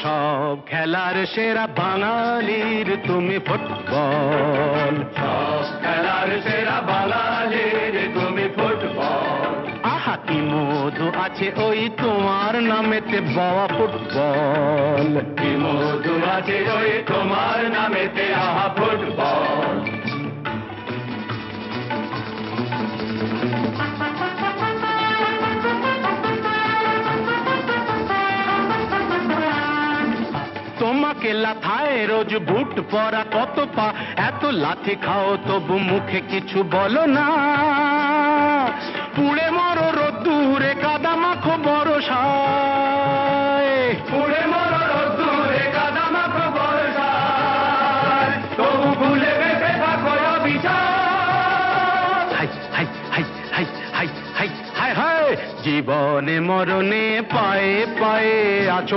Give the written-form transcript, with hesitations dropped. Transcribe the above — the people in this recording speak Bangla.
সব খেলার সেরা বাঙালির তুমি ফুটবল। সব খেলার সেরা বাঙালির তুমি ফুটবল। আহা কি মধু আছে ওই তোমার নামেতে বাবা ফুটবল। কি মধু আছে ওই তোমার নামেতে আহা ফুটবল। তোমাকে লাথায় রোজ বুট পরা কত পা, এত লাথি খাও তবু মুখে কিছু বলো না। পুড়ে মরো রোদ্দুরে কাদা মাখো বরসায়, পুড়ে মরো রোদ্দুরে কাদা মাখো বর্ষায়, তবু ভুলে বেঁচে থাকো অবিচার। High high high high high high high high, জীবনে মরণে পায়ে পায়ে আছো